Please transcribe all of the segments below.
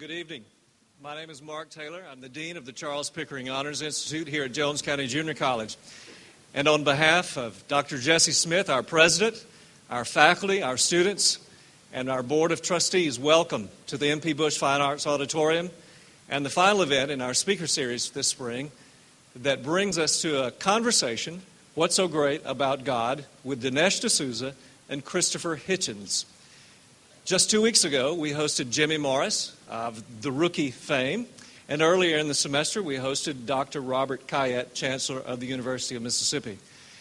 Good evening. My name is Mark Taylor. I'm the Dean of the Charles Pickering Honors Institute here at Jones County Junior College. And on behalf of Dr. Jesse Smith, our president, our faculty, our students, and our Board of Trustees, welcome to the M.P. Bush Fine Arts Auditorium and the final event in our speaker series this spring that brings us to a conversation, What's So Great About God, with Dinesh D'Souza and Christopher Hitchens. Just 2 weeks ago, we hosted Jimmy Morris of the Rookie fame, and earlier in the semester, we hosted Dr. Robert Kayette, Chancellor of the University of Mississippi.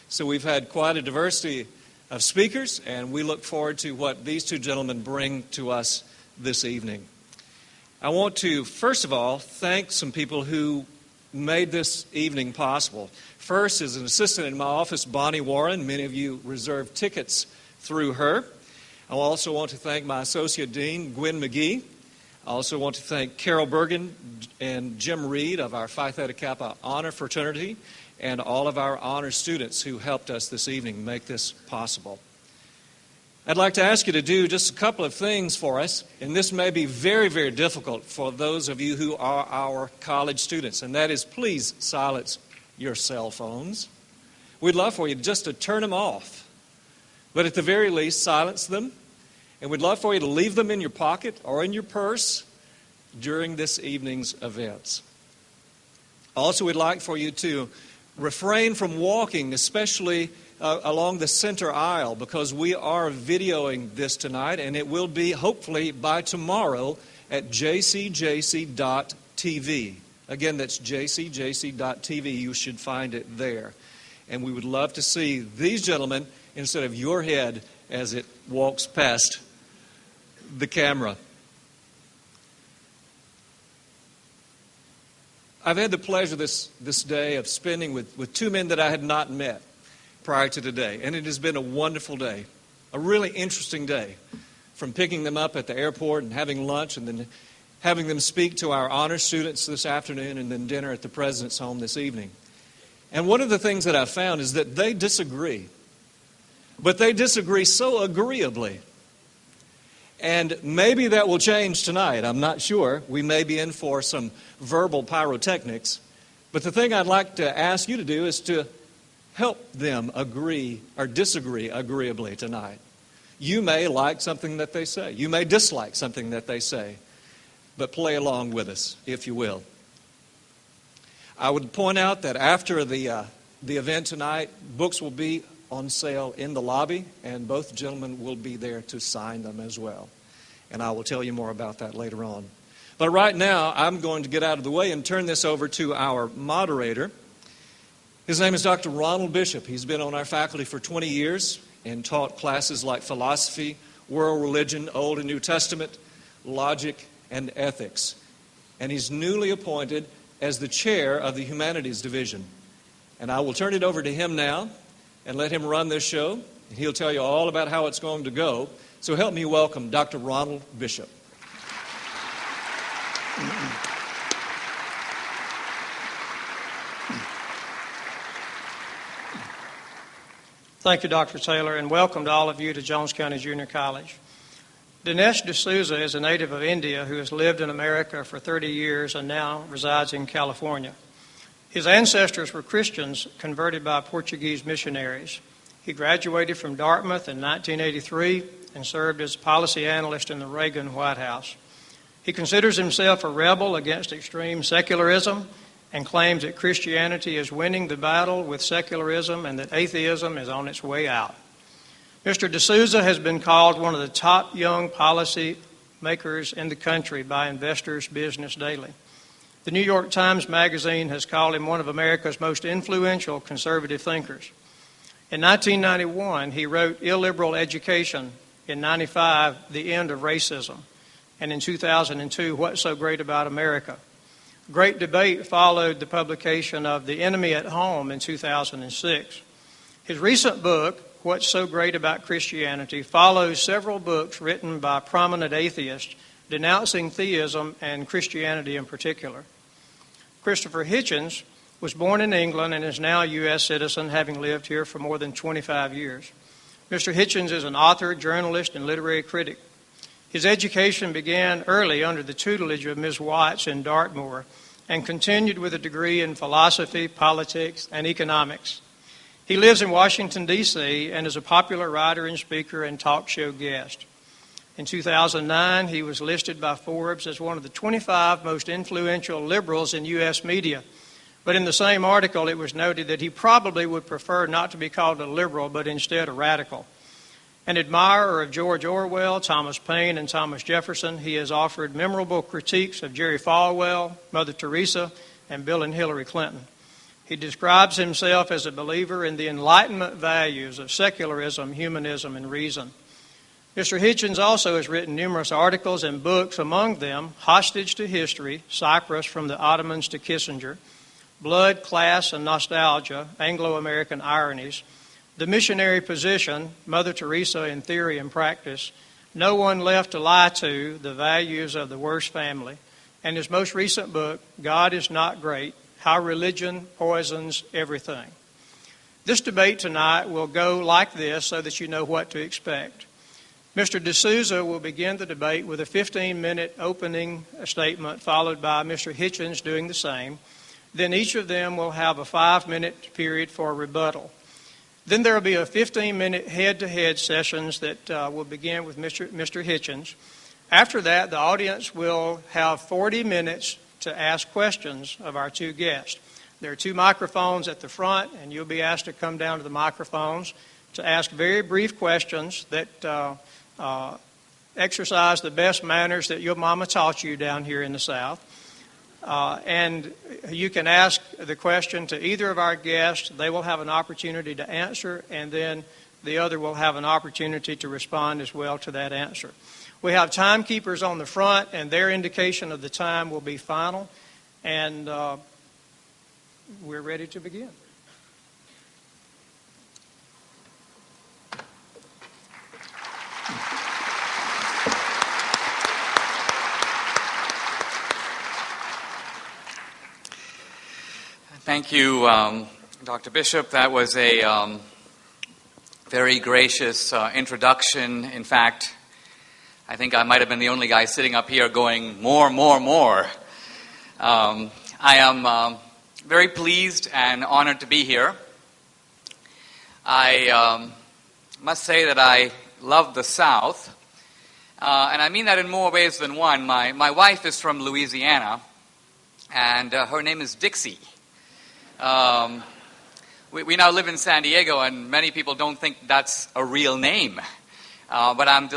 So we've had quite a diversity of speakers, and we look forward to what these two gentlemen bring to us this evening. I want to, first of all, thank some people who made this evening possible. First is an assistant in my office, Bonnie Warren. Many of you reserved tickets through her. I also want to thank my Associate Dean, Gwen McGee. I also want to thank Carol Bergen and Jim Reed of our Phi Theta Kappa Honor Fraternity and all of our honor students who helped us this evening make this possible. I'd like to ask you to do just a couple of things for us, and this may be very, very difficult for those of you who are our college students, and that is please silence your cell phones. We'd love for you just to turn them off. But at the very least, silence them. And we'd love for you to leave them in your pocket or in your purse during this evening's events. Also, we'd like for you to refrain from walking, especially along the center aisle, because we are videoing this tonight, and it will be, hopefully, by tomorrow at jcjc.tv. Again, that's jcjc.tv. You should find it there. And we would love to see these gentlemen instead of your head as it walks past the camera. I've had the pleasure this day of spending with two men that I had not met prior to today, and it has been a wonderful day, a really interesting day, from picking them up at the airport and having lunch and then having them speak to our honor students this afternoon and then dinner at the President's home this evening. And one of the things that I've found is that they disagree. But they disagree so agreeably. And maybe that will change tonight. I'm not sure. We may be in for some verbal pyrotechnics. But the thing I'd like to ask you to do is to help them agree or disagree agreeably tonight. You may like something that they say. You may dislike something that they say. But play along with us, if you will. I would point out that after the event tonight, books will be on sale in the lobby, and both gentlemen will be there to sign them as well. And I will tell you more about that later on. But right now, I'm going to get out of the way and turn this over to our moderator. His name is Dr. Ronald Bishop. He's been on our faculty for 20 years and taught classes like philosophy, world religion, Old and New Testament, logic, and ethics. And he's newly appointed as the chair of the Humanities Division. And I will turn it over to him now and let him run this show. And he'll tell you all about how it's going to go. So help me welcome Dr. Ronald Bishop. Thank you, Dr. Taylor, and welcome to all of you to Jones County Junior College. Dinesh D'Souza is a native of India who has lived in America for 30 years and now resides in California. His ancestors were Christians converted by Portuguese missionaries. He graduated from Dartmouth in 1983 and served as policy analyst in the Reagan White House. He considers himself a rebel against extreme secularism and claims that Christianity is winning the battle with secularism and that atheism is on its way out. Mr. D'Souza has been called one of the top young policy makers in the country by Investors Business Daily. The New York Times Magazine has called him one of America's most influential conservative thinkers. In 1991, he wrote Illiberal Education. In 1995, The End of Racism. And in 2002, What's So Great About America? Great debate followed the publication of The Enemy at Home in 2006. His recent book, What's So Great About Christianity, follows several books written by prominent atheists denouncing theism and Christianity in particular. Christopher Hitchens was born in England and is now a U.S. citizen, having lived here for more than 25 years. Mr. Hitchens is an author, journalist, and literary critic. His education began early under the tutelage of Ms. Watts in Dartmoor and continued with a degree in philosophy, politics, and economics. He lives in Washington, D.C., and is a popular writer and speaker and talk show guest. In 2009, he was listed by Forbes as one of the 25 most influential liberals in U.S. media. But in the same article, it was noted that he probably would prefer not to be called a liberal, but instead a radical. An admirer of George Orwell, Thomas Paine, and Thomas Jefferson, he has offered memorable critiques of Jerry Falwell, Mother Teresa, and Bill and Hillary Clinton. He describes himself as a believer in the Enlightenment values of secularism, humanism, and reason. Mr. Hitchens also has written numerous articles and books, among them Hostage to History, Cyprus from the Ottomans to Kissinger, Blood, Class, and Nostalgia, Anglo-American Ironies, The Missionary Position, Mother Teresa in Theory and Practice, No One Left to Lie to, The Values of the Worst Family, and his most recent book, God is Not Great, How Religion Poisons Everything. This debate tonight will go like this so that you know what to expect. Mr. D'Souza will begin the debate with a 15-minute opening statement, followed by Mr. Hitchens doing the same. Then each of them will have a 5-minute period for rebuttal. Then there will be a 15-minute head-to-head sessions that will begin with Mr. Hitchens. After that, the audience will have 40 minutes to ask questions of our two guests. There are 2 microphones at the front, and you'll be asked to come down to the microphones to ask very brief questions that exercise the best manners that your mama taught you down here in the South. And you can ask the question to either of our guests. They will have an opportunity to answer, and then the other will have an opportunity to respond as well to that answer. We have timekeepers on the front, and their indication of the time will be final. And we're ready to begin. Thank you, Dr. Bishop. That was a very gracious introduction. In fact, I think I might have been the only guy sitting up here going, more, more, more. I am very pleased and honored to be here. I must say that I love the South, and I mean that in more ways than one. My wife is from Louisiana, and her name is Dixie. We now live in San Diego, and many people don't think that's a real name. But I'm